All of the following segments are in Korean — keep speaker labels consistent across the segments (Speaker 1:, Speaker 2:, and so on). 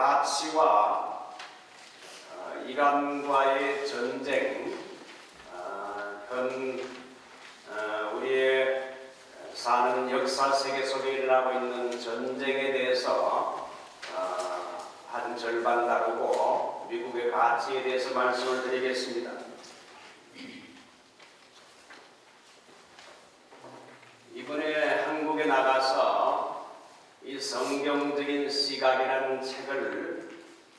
Speaker 1: 가치와 이란과의 전쟁, 우리의 사는 역사 세계 속에 일어나고 있는 전쟁에 대해서 한 절반 다루고 미국의 가치에 대해서 말씀을 드리겠습니다. 이번에 한국에 나가서 이 성경적인 시각이라는 책을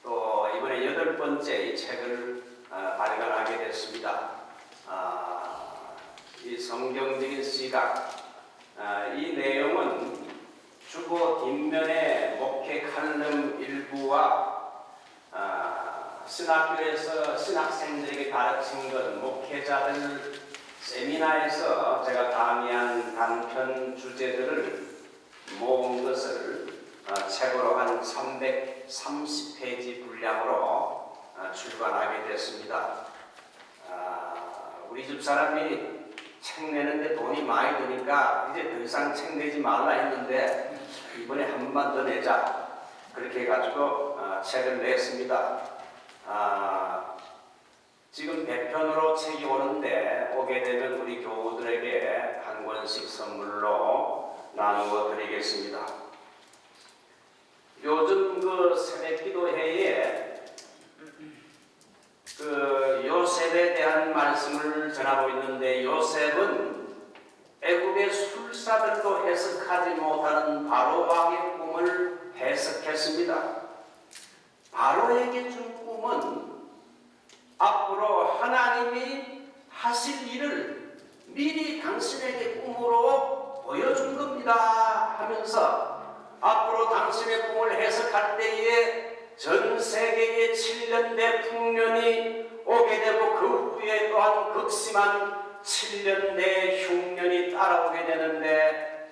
Speaker 1: 또 이번에 8번째 이 책을 발간하게 됐습니다. 이 성경적인 시각, 이 내용은 주보 뒷면에 목회 칼럼 일부와 신학교에서 신학생들에게 가르친 것, 목회자들 세미나에서 제가 강의한 단편 주제들을 모은 것을 책으로 한 330페이지 분량으로 출간하게 됐습니다. 우리 집 사람이 책 내는데 돈이 많이 드니까 이제 더 이상 책 내지 말라 했는데 이번에 한 번 더 내자 그렇게 해가지고 책을 냈습니다. 지금 100편으로 책이 오는데 오게 되면 우리 교우들에게 한 권씩 선물로 나누어 드리겠습니다. 요즘 그 새벽 기도회에 요셉에 대한 말씀을 전하고 있는데, 요셉은 애굽의 술사들도 해석하지 못하는 바로 왕의 꿈을 해석했습니다. 바로에게 준 꿈은 앞으로 하나님이 하실 일을 미리 당신에게 꿈으로 보여준 겁니다 하면서 앞으로 당신의 꿈을 해석할 때에 전 세계의 7년대 풍년이 오게 되고 그 후에 또한 극심한 7년대 흉년이 따라오게 되는데,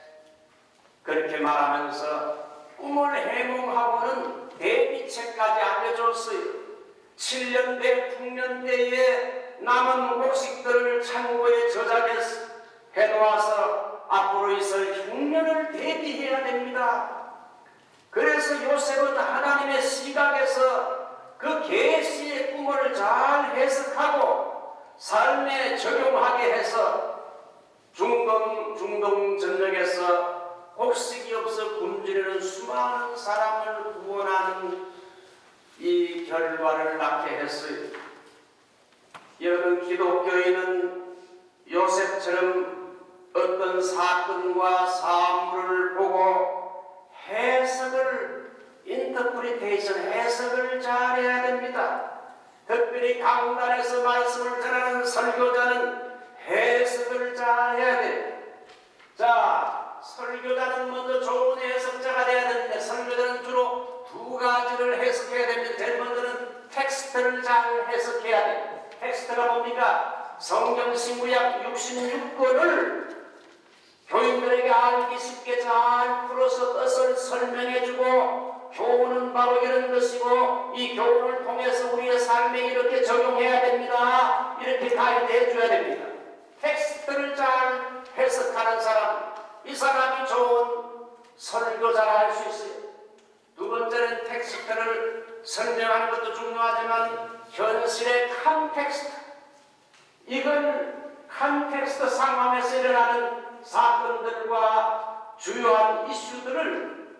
Speaker 1: 그렇게 말하면서 꿈을 해몽하고는 대비책까지 알려줬어요. 7년대 풍년대에 남은 곡식들을 창고에 저장해서 해놓아서 앞으로 있을 흉년을 대비해야 됩니다. 그래서 요셉은 하나님의 시각에서 그 계시의 꿈을 잘 해석하고 삶에 적용하게 해서 중동 전역에서 곡식이 없어 굶주리는 수많은 사람을 구원하는 이 결과를 낳게 했어요. 여러분, 기독교인은 요셉처럼 어떤 사건과 사물을 보고 해석을, 인터프리테이션, 해석을 잘해야 됩니다. 특별히 강단에서 말씀을 전하는 설교자는 해석을 잘해야 돼요. 자, 설교자는 먼저 좋은 해석자가 돼야 되는데, 설교자는 주로 두 가지를 해석해야 됩니다. 제일 먼저는 텍스트를 잘 해석해야 돼요. 텍스트가 뭡니까? 성경 신구약 66권을 교인들에게 알기 쉽게 잘 풀어서 뜻을 설명해주고, 교훈은 바로 이런 것이고 이 교훈을 통해서 우리의 삶에 이렇게 적용해야 됩니다. 이렇게 가이드해줘야 됩니다. 텍스트를 잘 해석하는 사람, 이 사람이 좋은 설교자라 할 수 있어요. 두 번째는 텍스트를 설명하는 것도 중요하지만 현실의 컨텍스트, 이건 컨텍스트 상황에서 일어나는 사건들과 주요한 이슈들을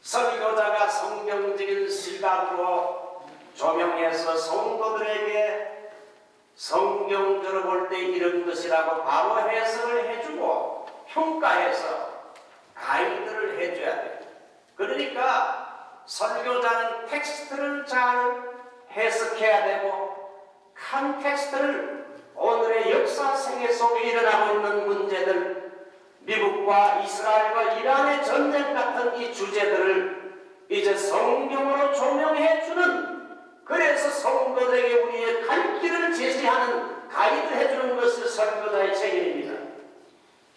Speaker 1: 설교자가 성경적인 시각으로 조명해서 성도들에게 성경적으로 볼 때 이런 것이라고 바로 해석을 해주고 평가해서 가이드를 해줘야 돼요. 그러니까 설교자는 텍스트를 잘 해석해야 되고, 컨텍스트를, 오늘의 역사 생애 속에 일어나고 있는 문제들, 미국과 이스라엘과 이란의 전쟁 같은 이 주제들을 이제 성경으로 조명해주는, 그래서 성도들에게 우리의 갈 길을 제시하는, 가이드해주는 것이 설교자의 책임입니다.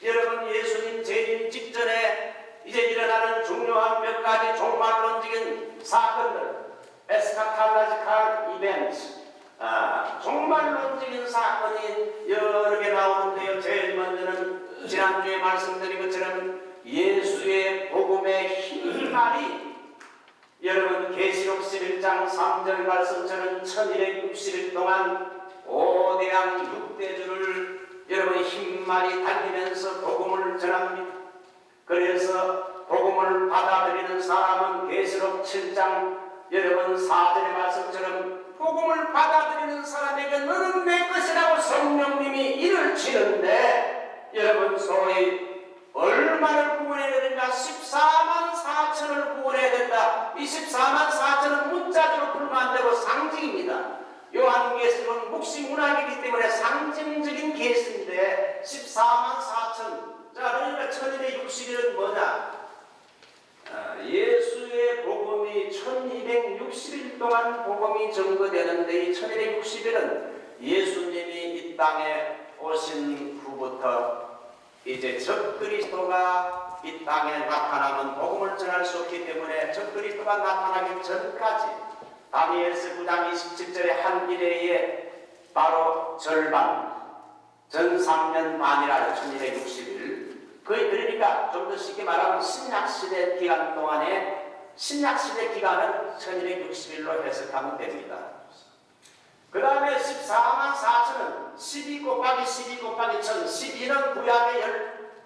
Speaker 1: 여러분, 예수님 재림 직전에 이제 일어나는 중요한 몇 가지 종말론적인 사건들, 에스카탈라지칼 이벤트, 종말론적인 사건이 여러 개 나오는데요. 제일 먼저는 지난주에 말씀드린 것처럼 예수의 복음의 흰 말이 여러분 계시록 11장 3절 말씀처럼 1260일 동안 5대양 6대주를 여러분 흰말이 달리면서 복음을 전합니다. 그래서 복음을 받아들이는 사람은 계시록 7장 여러분 4절의 말씀처럼 복음을 받아들이는 사람에게 너는 내 것이라고 성령님이 이를 치는데 여러분 소위 얼마를 구원해야 된다? 14만 4천을 구원해야 된다. 이 14만 4천은 문자적으로 풀면 안 되고 상징입니다. 요한계시록은 묵시문학이기 때문에 상징적인 계시인데 14만 4천. 자, 그러니까 1260일은 뭐냐? 예수의 복음이 1260일 동안 복음이 증거되는데 이 1260일은 예수님이 이 땅에 오신 후부터 이제 적그리스도가 이 땅에 나타나면 복음을 전할 수 없기 때문에 적그리스도가 나타나기 전까지 다니엘서 9장 27절에 한 일회에 바로 절반 전 3년 반이라 1260일 그러니까 좀 더 쉽게 말하면 신약시대 기간 동안에 신약시대 기간은 1260일로 해석하면 됩니다. 그 다음에 14만 4천은 12 곱하기 12 곱하기 1000 12는 구약의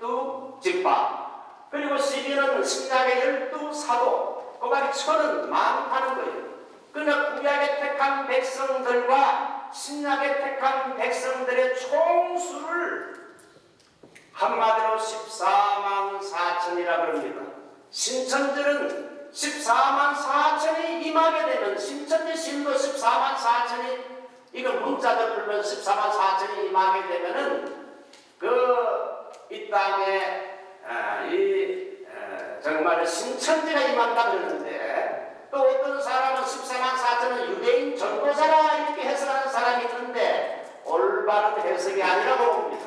Speaker 1: 12집파 그리고 12는 신약의 12사도 곱하기 1000은 많다는 거예요. 그러나 구약의 택한 백성들과 신약의 택한 백성들의 총수를 한마디로 14만 4천이라 그럽니다. 신천절은 14만 4천이 임하게 되면 신천지 신도 14만 4천이 이걸 문자도 풀면 14만 4천이 임하게 되면은 이 땅에 정말 신천지가 임한다 그러는데 또 어떤 사람은 14만 4천은 유대인 전도자라 이렇게 해석하는 사람이 있는데 올바른 해석이 아니라고 봅니다.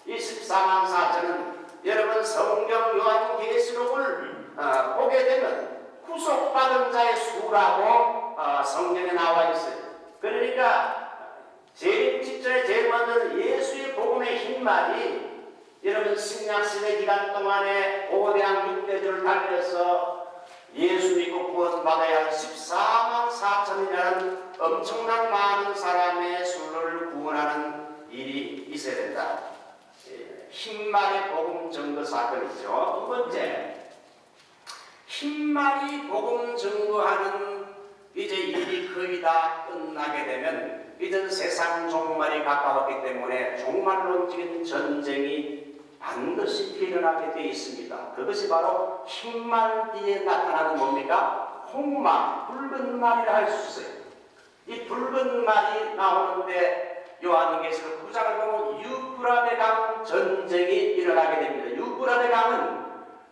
Speaker 1: 이 14만 4천은 여러분 성경 요한계시록을 보게 되면 구속받은 자의 수라고 성경에 나와 있어요. 그러니까 제일 직전에 제일 먼저 예수의 복음의 흰말이 여러분 신약시대 기간 동안에 5대양 6대주를 달려서 예수 믿고 구원받아야 할 14만 4천이라는 엄청난 많은 사람의 수를 구원하는 일이 있어야 된다. 흰말의 복음 증거 사건이죠. 두 번째, 흰말이 복음 증거하는 이제 일이 거의 다 끝나게 되면 이젠 세상 종말이 가까웠기 때문에 종말론적인 전쟁이 반드시 일어나게 되어 있습니다. 그것이 바로 흰말 뒤에 나타나는 뭡니까? 홍말, 붉은 말이라 할 수 있어요. 이 붉은 말이 나오는데 요한계시록 9장을 보면 유프라데 강 전쟁이 일어나게 됩니다. 유프라데 강은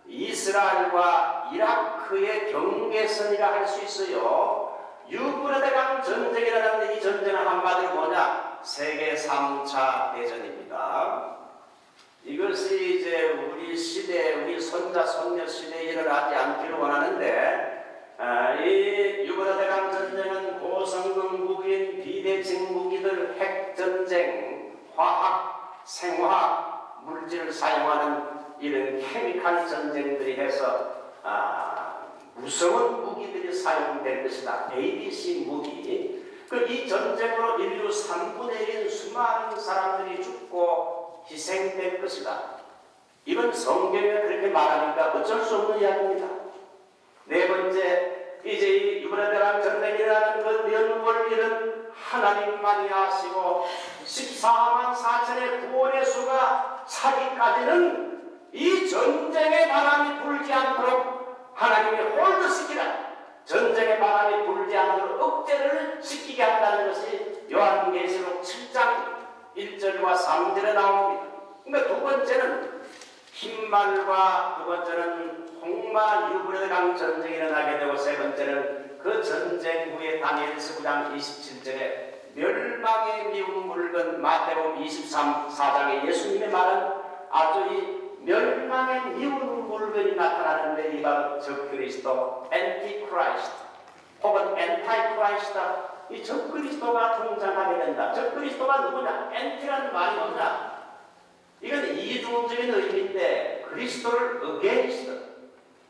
Speaker 1: 이스라엘과 이라크의 경계선이라 할 수 있어요. 유프라데 강 전쟁이 일어나는데 이 전쟁은 한마디로 뭐냐? 세계 3차 대전입니다. 이것이 이제 우리 시대, 우리 손자, 손녀 시대에 일어나지 않기를 원하는데 이 유프라데 강 전쟁은 고성능 무기인 비대칭 무기들, 핵전쟁, 화학, 생화학, 물질을 사용하는 이런 케미칼 전쟁들이 해서 무서운 무기들이 사용될 것이다. ABC 무기. 이 전쟁으로 인류 3분의 1인 수많은 사람들이 죽고 희생될 것이다. 이건 성경에 그렇게 말하니까 어쩔 수 없는 이야기입니다. 네 번째, 이제 이 유브라데랑 전쟁이라는 그 연원리는 하나님만이 아시고 14만 4천의 구원의 수가 차기까지는 이 전쟁의 바람이 불지 않도록 하나님이 홀드시키라. 전쟁의 바람이 불지 않도록 억제를 시키게 한다는 것이 요한계시록 7장 1절과 3절에 나옵니다. 그러니까 두 번째는 흰말과 두 번째는 홍말 유브라데강 전쟁이 일어나게 되고 세 번째는 그 전쟁 후에 다니엘서 9장 27절에 멸망의 미운 물건 마태복음 24장에 예수님의 말은 아주 이 멸망의 미운 물건이 나타나는데 이 바로 적그리스도 엔티크라이스트 혹은 엔타이크라이스트다. 이 적그리스도가 등장하게 된다. 적그리스도가 누구냐? 엔티라는 말이 뭐냐? 이건 이중적인 의미인데 그리스도를 against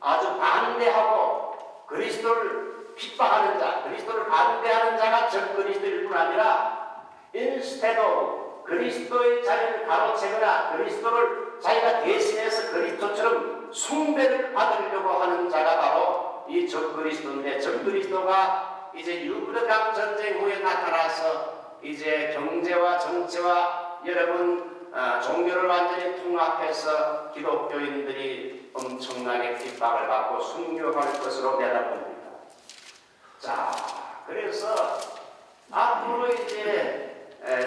Speaker 1: 아주 반대하고 그리스도를 핍박하는 자, 그리스도를 반대하는 자가 적그리스도일 뿐 아니라 instead of 그리스도의 자리를 가로채거나 그리스도를 자기가 대신해서 그리스도처럼 숭배를 받으려고 하는 자가 바로 이 적그리스도인데, 적그리스도가 이제 유브르강 전쟁 후에 나타나서 이제 경제와 정치와 여러분 종교를 완전히 통합해서 기독교인들이 엄청나게 핍박을 받고 순교할 것으로 내다봅니다. 자, 그래서 앞으로 이제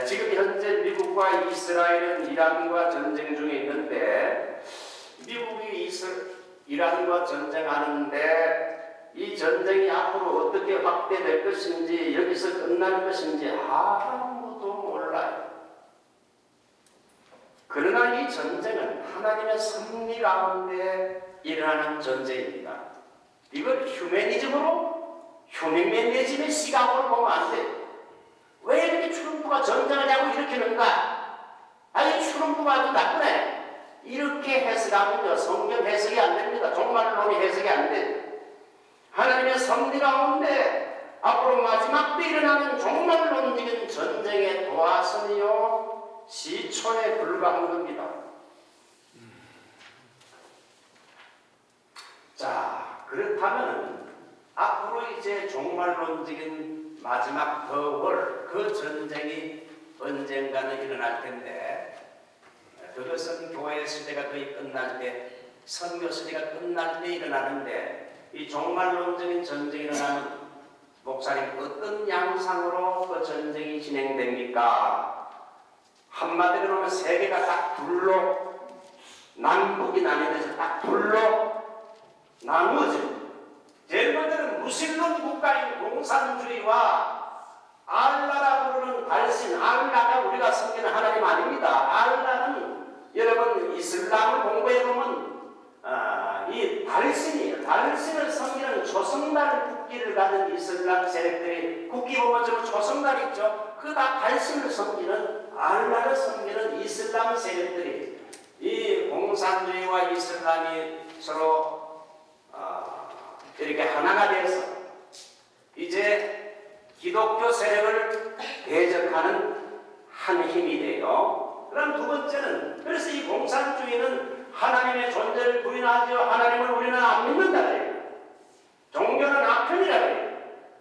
Speaker 1: 지금 현재 미국과 이스라엘은 이란과 전쟁 중에 있는데, 미국이 이란과 전쟁하는데 이 전쟁이 앞으로 어떻게 확대될 것인지, 여기서 끝날 것인지 아무도 몰라요. 그러나 이 전쟁은 하나님의 섭리 가운데 일어나는 전쟁입니다. 이걸 휴머니즘의 시각으로 보면 안 돼요. 왜 이렇게 트럼프가 전쟁을 하고 일으키는가? 아니, 트럼프가 아주 나쁘네. 이렇게 해석하면요, 성경 해석이 안 됩니다. 종말론이 해석이 안 돼요. 하나님의 섭리 가운데 앞으로 마지막 때 일어나는 종말론적인 전쟁의 도화선이요, 시초에 불과한 겁니다. 자, 그렇다면 앞으로 이제 종말론적인 마지막 그 전쟁이 언젠가는 일어날 텐데, 그것은 교회 시대가 거의 끝날 때, 선교 시대가 끝날 때 일어나는데, 이 종말론적인 전쟁이 일어나면 목사님 어떤 양상으로 그 전쟁이 진행됩니까? 한마디로 하면 세계가 딱 둘로, 남북이 나뉘어서 딱 둘로 나누어져. 제일 먼저는 무슬림 국가인 공산주의와 알라라 부르는 발신, 알라가 우리가 섬기는 하나님 아닙니다. 알라는 여러분 이슬람을 공부해보면 이 달신이에요. 달신을 섬기는 조성날 국기를 가진 이슬람 세력들이, 국기 보면 저 조성날 있죠? 그 다 달신을 섬기는, 알라를 섬기는 이슬람 세력들이, 이 공산주의와 이슬람이 서로 이렇게 하나가 되어서 이제 기독교 세력을 대적하는 한 힘이 돼요. 그럼 두 번째는, 그래서 이 공산주의는 하나님의 존재를 부인하죠. 하나님을 우리는 안 믿는다 그래요. 종교는 악편이라 그래요.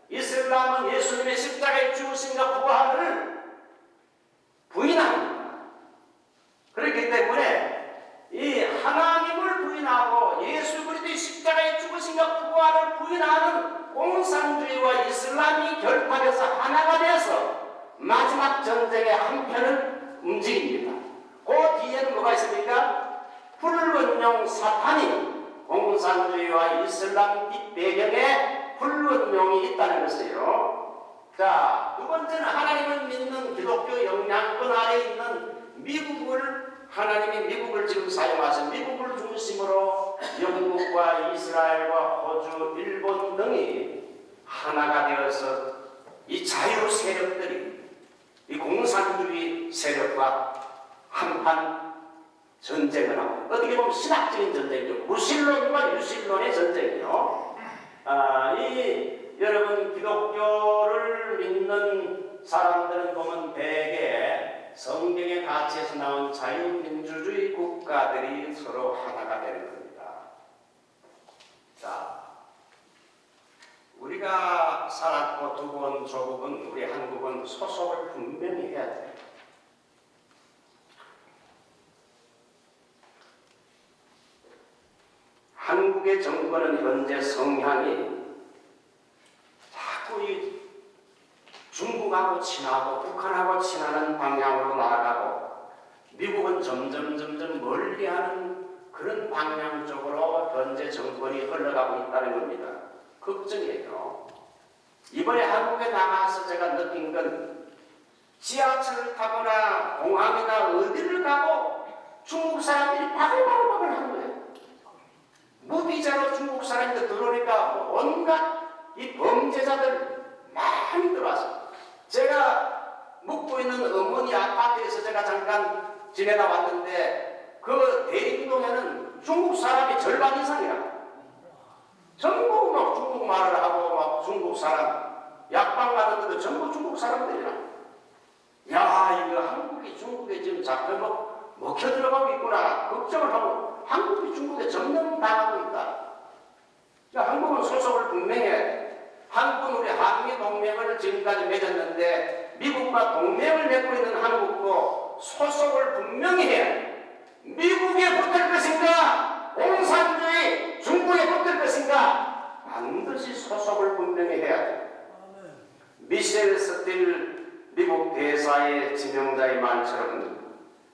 Speaker 1: 이슬람은 예수님의 십자가에 죽으심과 부활을 부인합니다. 그렇기 때문에 이 하나님을 부인하고 예수 그리스도의 십자가에 죽으심과 부활을 부인하는 공산주의와 이슬람이 결합해서 하나가 되어서 마지막 전쟁의 한 편을 움직입니다. 그 뒤에는 뭐가 있습니까? 불원용 사탄이, 공산주의와 이슬람 뒷배경에 불원용이 있다는 것이에요. 자, 두 번째는 하나님을 믿는 기독교 영향권 아래에 있는 미국을, 하나님이 미국을 지금 사용하신 미국을 중심으로 영국과 이스라엘과 호주, 일본 등이 하나가 되어서 이 자유 세력들이 이 공산주의 세력과 한판 전쟁을 하고, 어떻게 보면 신학적인 전쟁이죠. 무신론과 유신론의 전쟁이요. 여러분 기독교를 믿는 사람들은 보면 대개 성경의 가치에서 나온 자유민주주의 국가들이 서로 하나가 되는 겁니다. 자, 우리가 살았고 두고 온 조국은, 우리 한국은 소속을 분명히 해야 돼요. 한국의 정권은 현재 성향이 자꾸 이 중국하고 친하고 북한하고 친하는 방향으로 나아가고, 미국은 점점 멀리하는 그런 방향 쪽으로 현재 정권이 흘러가고 있다는 겁니다. 걱정이에요. 이번에 한국에 나가서 제가 느낀 건, 지하철을 타거나 공항이나 어디를 가고 중국 사람들이 바글바글 하는 거예요. 무비자로 중국 사람들 들어오니까 온갖 이 범죄자들 많이 들어왔어요. 제가 묵고 있는 어머니 아파트에서 제가 잠깐 지내다 왔는데, 그 대림동에는 중국 사람이 절반 이상이라, 전부 막 중국말을 하고 막 중국 방문하는데도 전부 중국 사람들이라. 야, 이거 한국이 중국에 지금 잡혀 먹혀 들어가고 있구나 걱정을 하고 한국이 중국에 점령당하고 있다. 그러니까 한국은 소속을 분명히 해야 돼. 한국은 우리 한미 동맹을 지금까지 맺었는데 미국과 동맹을 맺고 있는 한국도 소속을 분명히 해야 돼. 미국에 붙을 것인가 공산주의 중국에 붙을 것인가 반드시 소속을 분명히 해야 돼. 미셸 스틸 미국 대사의 지명자의 말처럼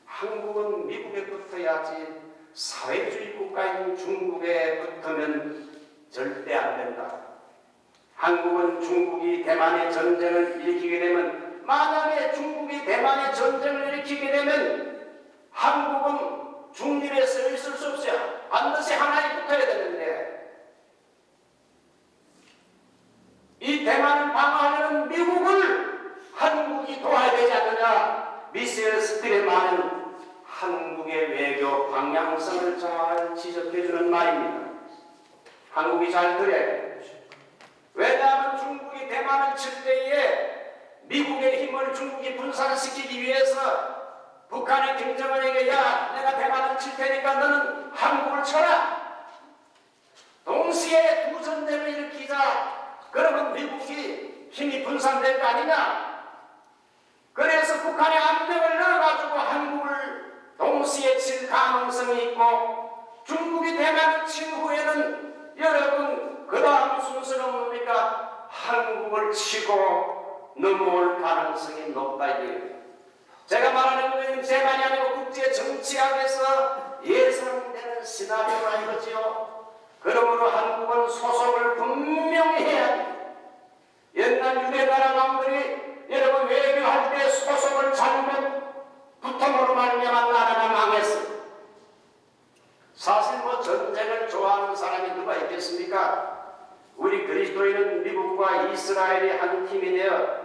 Speaker 1: 한국은 미국에 붙어야지 사회주의 국가인 중국에 붙으면 절대 안 된다. 한국은 중국이 대만의 전쟁을 일으키게 되면 만약에 중국이 대만의 전쟁을 일으키게 되면 한국은 중립에 서 있을 수 없어요. 반드시 하나에 붙어야 되는데 이 대만을 방어하려는 미국을 한국이 도와야 되지 않느냐. 미셸 스틸의 말은 한국의 외교 방향성을 잘 지적해주는 말입니다. 한국이 잘 들어야 돼요. 왜냐하면 중국이 대만을 칠 때에 미국의 힘을 중국이 분산시키기 위해서 북한의 김정은에게 야 내가 대만을 칠 테니까 너는 한국을 쳐라. 동시에 두 전쟁을 일으키자. 그러면 미국이 힘이 분산될 거 아니냐. 그래서 북한의 압력을 넣어가지고 한국을 동시에 칠 가능성이 있고 중국이 대만을 친 후에는 여러분 그 다음 순서는 뭡니까? 한국을 치고 넘어올 가능성이 높다 이거예요. 제가 말하는 것은 제 말이 아니고 국제 정치학에서 예상되는 시나리오라 이거지요. 그러므로 한국은 소속을 분명히 해야 돼요. 옛날 유대나라 왕들이 여러분 외교할 때 소속을 잘못 부통으로 말미암아 나라가 망했어. 사실 뭐 전쟁을 좋아하는 사람이 누가 있겠습니까? 우리 그리스도인은 미국과 이스라엘이 한 팀이 되어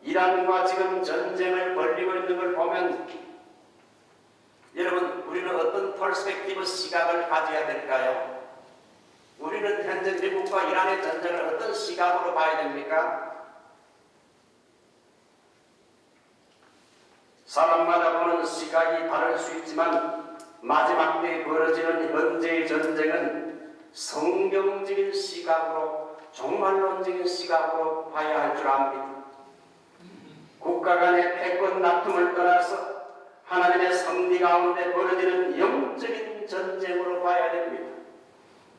Speaker 1: 이란과 지금 전쟁을 벌이고 있는 걸 보면 여러분 우리는 어떤 퍼스펙티브 시각을 가져야 될까요? 우리는 현재 미국과 이란의 전쟁을 어떤 시각으로 봐야 됩니까? 사람마다 보는 시각이 다를 수 있지만 마지막 때에 벌어지는 현재의 전쟁은 성경적인 시각으로 종말론적인 시각으로 봐야 할 줄 압니다. 국가 간의 패권 다툼을 떠나서 하나님의 섭리 가운데 벌어지는 영적인 전쟁으로 봐야 됩니다.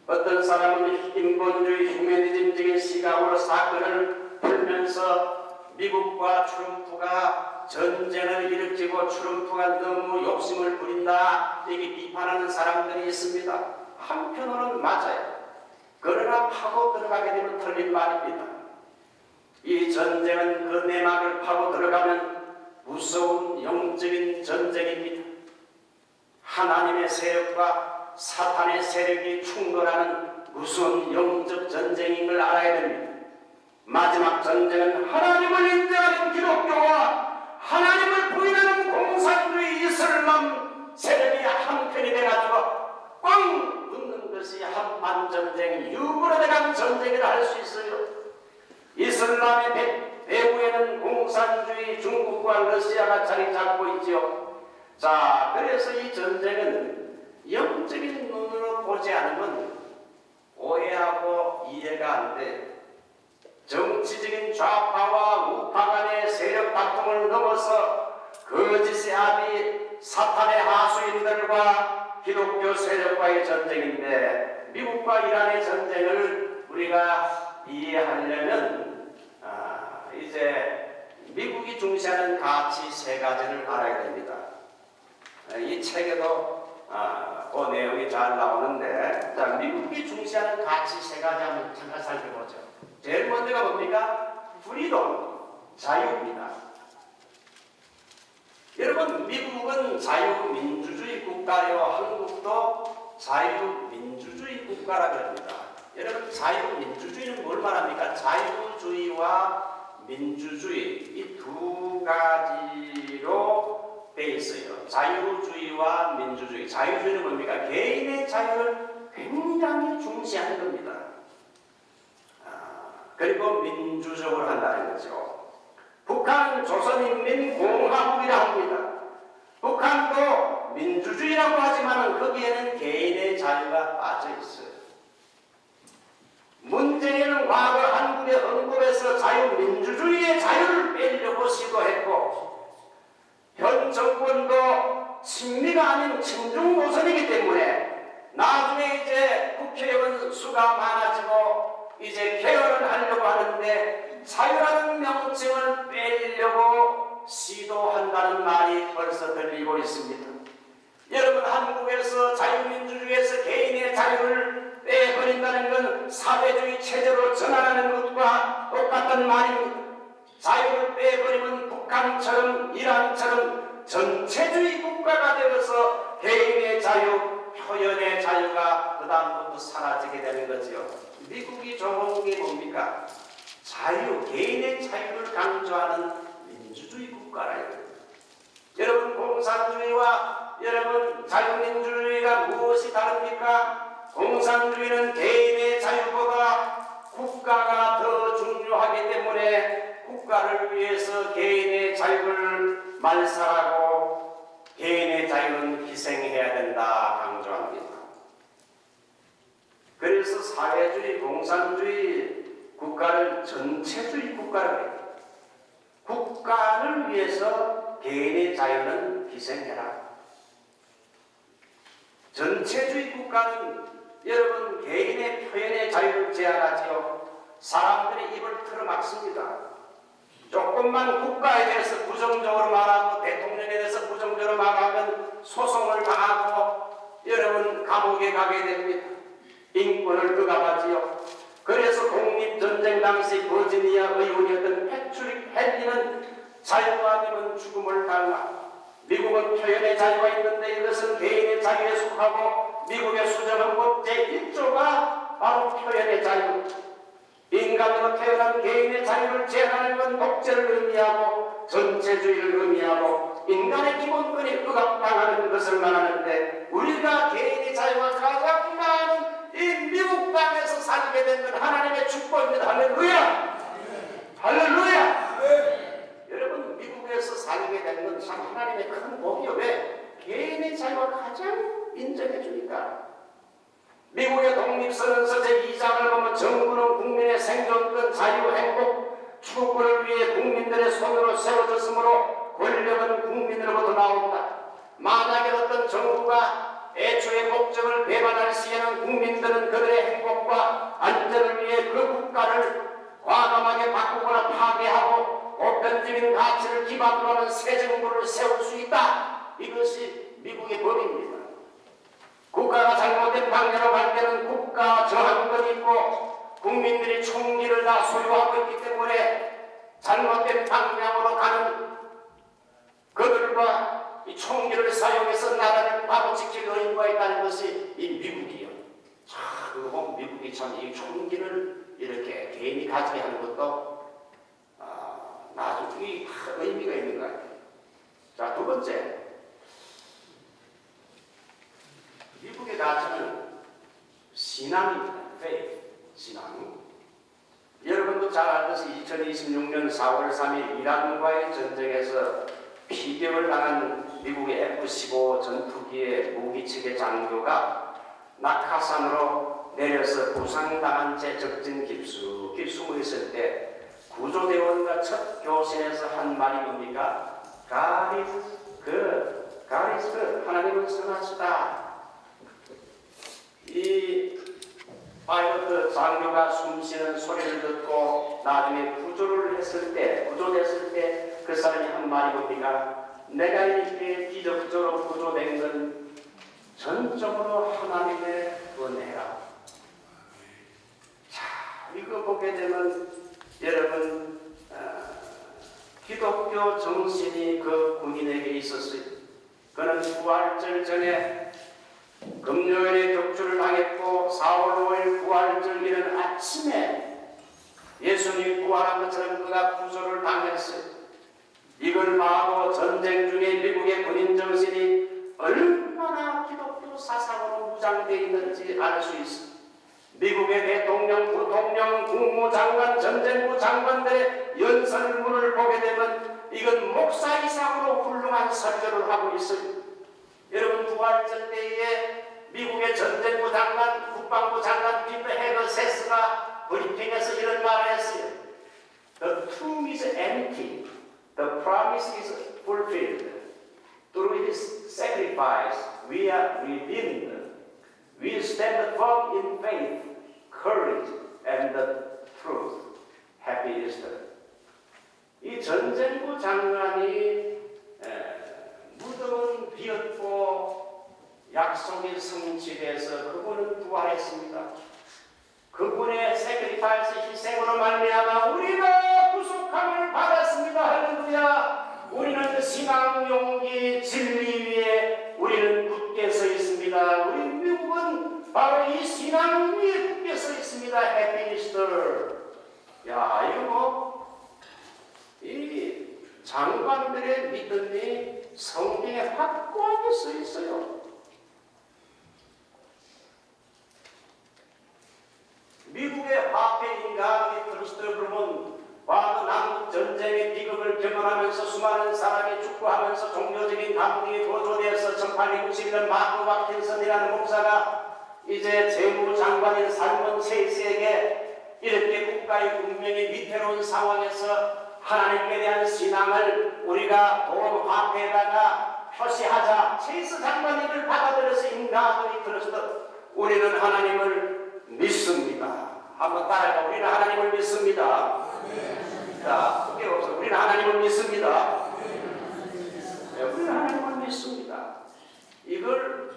Speaker 1: 어떤 사람은 인본주의 휴머니즘적인 시각으로 사건을 풀면서 미국과 트럼프가 전쟁을 일으키고 트럼프가 너무 욕심을 부린다 이렇게 비판하는 사람들이 있습니다. 한편으로는 맞아요. 그러나 파고 들어가게 되면 틀린 말입니다. 이 전쟁은 그 내막을 파고 들어가면 무서운 영적인 전쟁입니다. 하나님의 세력과 사탄의 세력이 충돌하는 무서운 영적 전쟁인 걸 알아야 됩니다. 마지막 전쟁은 하나님을 인정하는 기독교와 하나님을 부인하는 공산주의 이슬람 세력이 한편이 돼가지고 꽝 붙는 것이 한판 전쟁, 유브라데강 전쟁이라 할 수 있어요. 이슬람의 배후에는 공산주의 중국과 러시아가 자리 잡고 있지요. 자, 그래서 이 전쟁은 영적인 눈으로 보지 않으면 오해하고 이해가 안 돼. 정치적인 좌파와 우파 간의 세력 다툼을 넘어서 거짓의 아비 사탄의 하수인들과 기독교 세력과의 전쟁인데 미국과 이란의 전쟁을 우리가 이해하려면 이제 미국이 중시하는 가치 세 가지를 알아야 됩니다. 이 책에도 그 내용이 잘 나오는데 자, 미국이 중시하는 가치 세 가지 한번 잠깐 살펴보죠. 제일 먼저가 뭡니까? 프리덤, 자유입니다. 여러분 미국은 자유민주주의 국가요. 한국도 자유민주주의 국가라고 합니다. 여러분 자유민주주의는 뭘 말합니까? 자유주의와 민주주의 이 두 가지로 돼 있어요. 자유주의와 민주주의. 자유주의는 뭡니까? 개인의 자유를 굉장히 중시하는 겁니다. 그리고 민주적으로 한다는 거죠. 북한 조선인민공화국이라 합니다. 북한도 민주주의라고 하지만 거기에는 개인의 자유가 빠져 있어요. 문재인은 과거 한국의 헌법에서 자유민주주의의 자유를 빼려고 시도했고, 현 정권도 친미가 아닌 친중 노선이기 때문에 나중에 이제 국회의원 수가 많아지고 이제 개헌을 하려고 하는데 자유라는 명칭을 빼려고 시도한다는 말이 벌써 들리고 있습니다. 여러분, 한국에서 자유민주주의에서 개인의 자유를 빼버린다는 건 사회주의 체제로 전환하는 것과 똑같은 말입니다. 자유를 빼버리면 북한처럼 이란처럼 전체주의 국가가 되어서 개인의 자유, 표현의 자유가 그 다음부터 사라지게 되는 거지요. 미국이 좋은 게 뭡니까? 자유, 개인의 자유를 강조하는 민주주의 국가라요. 여러분, 공산주의와 여러분 자유민주주의가 무엇이 다릅니까? 공산주의는 개인의 자유보다 국가가 더 중요하기 때문에 국가를 위해서 개인의 자유를 말살하고 개인의 자유는 희생해야 된다 강조합니다. 그래서 사회주의, 공산주의 국가를 전체주의 국가라고 해요. 국가를 위해서 개인의 자유는 희생해라. 전체주의 국가는 여러분 개인의 표현의 자유를 제한하지요. 사람들이 입을 틀어막습니다. 조금만 국가에 대해서 부정적으로 말하고 대통령에 대해서 부정적으로 말하면 소송을 당하고 여러분 감옥에 가게 됩니다. 인권을 억압하지요. 그래서 독립전쟁 당시 버지니아 의원이었던 패트릭 헨리는 자유가 아니면 죽음을 당하고, 미국은 표현의 자유가 있는데 이것은 개인의 자유에 속하고 미국의 수정헌법 제1조가 바로 표현의 자유, 인간으로 태어난 개인의 자유를 제한하는 건 독재를 의미하고 전체주의를 의미하고 인간의 기본권이 억압당하는 것을 말하는데, 우리가 개인의 자유가 가장 많은 이 미국 땅에서 살게 된 건 하나님의 축복입니다. 할렐루야! 할렐루야! 여러분, 미국에서 살게 된 건 참 하나님의 큰 복이요. 왜? 개인의 자유가 가장 인정해 주니까. 미국의 독립선언서 제2장을 보면 정부는 국민의 생존권, 자유, 행복, 추구권을 위해 국민들의 손으로 세워졌으므로 권력은 국민으로부터 나온다. 만약에 어떤 정부가 애초의 목적을 배반할 시에는 국민들은 그들의 행복과 안전을 위해 그 국가를 과감하게 바꾸거나 파괴하고 보편적인 가치를 기반으로 하는 새 정부를 세울 수 있다. 이것이 미국의 법입니다. 국가가 잘못된 방향으로 갈 때는 국가 저항권이 있고 국민들이 총기를 다 소유하고 있기 때문에 잘못된 방향으로 가는 그들과 이 총기를 사용해서 나라를 바로 지킬 의무가 있다는 것이 이 미국이요. 자, 그거 보면 미국이 참 이 총기를 이렇게 개인이 가지게 하는 것도 나중에 의미가 있는 거 같아요. 자, 두 번째, 미국의 가치는 신앙입니다. faith, 신앙. 여러분도 잘 알듯이 2026년 4월 3일 이란과의 전쟁에서 피격을 당한 미국의 F-15 전투기의 무기체계 장교가 낙하산으로 내려서 부상당한 채 적진 깊숙이 숨어있을 때 구조대원과 첫 교신에서 한 말이 뭡니까? God is good. 하나님은 선하시다. 이 파이로트 장교가 숨쉬는 소리를 듣고 나중에 구조됐을 때 그 사람이 한 말이 뭡니까? 내가 이렇게 기적적으로 구조된 건 전적으로 하나님의 은혜라. 자, 이거 보게 되면 여러분 기독교 정신이 그 군인에게 있었어요. 그는 부활절 전에 금요일에 격추를 당했고 4월 5일 부활절기는 아침에 예수님이 부활한 것처럼 그가 구조를 당했어요. 이걸 봐도 전쟁 중에 미국의 군인 정신이 얼마나 기독교 사상으로 무장되어 있는지 알 수 있습니다. 미국의 대통령, 부통령, 대통령, 국무장관, 전쟁부 장관들의 연설문을 보게 되면 이건 목사 이상으로 훌륭한 설교를 하고 있어요. 여러분, 부활절 때에 미국의 전쟁부 장관, 국방부 장관 피터 헤거세스가 브리핑에서 이런 말을 했어요. The tomb is empty. The promise is fulfilled. Through his sacrifice, we are redeemed. We stand firm in faith, courage, and the truth. Happy Easter. 이 전쟁부 장관이 무덤은 비었고 약속의 성취돼서 그분은 부활했습니다. 그분의 sacrifice 희생으로 말미암아 우리는 구속함을 받았습니다. 할렐루야. 우리는 신앙 용기 진리 위에 우리는 굳게 서 있습니다. 우리 미국은 바로 이 신앙 위에 굳게 서 있습니다. 해피 이스터. 야, 이거 이 장관들의 믿음이 성경에 확고하게 써 있어요. 미국의 화폐인가 트러스트 그룹은 과거 남북 전쟁의 비극을 경험하면서 수많은 사람이 축구하면서 종교적인 감동이 고조되어서 1861년 마크 와킨슨이라는 목사가 이제 재무장관인 살몬 체이스에게 이렇게 국가의 운명이 위태로운 상황에서 하나님께 대한 신앙을 우리가 돈 화폐에다가 표시하자. 체이스 장관님을 받아들여서 인가하더니 트러스트 우리는 하나님을 믿습니다. 한번 따라해봐. 우리는 하나님을 믿습니다. 자, 그게 없어. 우리는 하나님을 믿습니다. 네, 우리는 하나님을 믿습니다. 이걸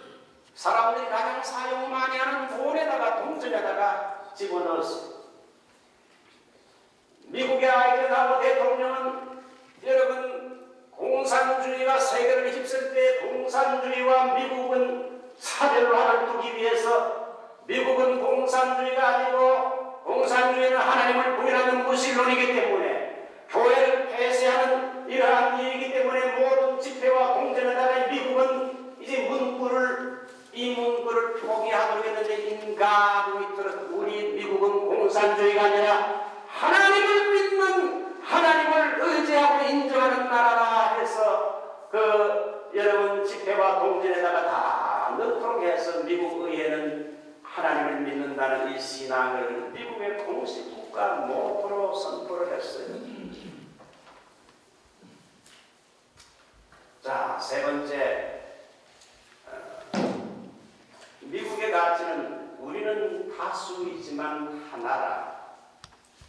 Speaker 1: 사람들이 가장 사용 많이 하는 돈에다가 동전에다가 집어넣었어요. 미국의 아이젠하워 대통령은 여러분 공산주의가 세계를 휩쓸 때 공산주의와 미국은 차별화를 두기 위해서 미국은 공산주의가 아니고 공산주의는 하나님을 부인하는 무신론이기 때문에 교회를 폐쇄하는 이러한 일이기 때문에 모든 집회와 공전에다가 미국은 이제 이 문구를 포기하도록 했는데 인간이 들어 우리 미국은 공산주의가 아니라 하나님을 믿는 하나님을 의지하고 인정하는 나라라 해서 여러분 집회와 공전에다가 다 넣도록 해서 미국 의회는 하나님을 믿는다는 이 신앙을 미국의 공식 국가 모토로 선포를 했어요. 자, 세 번째, 미국의 가치는 우리는 다수이지만 하나라.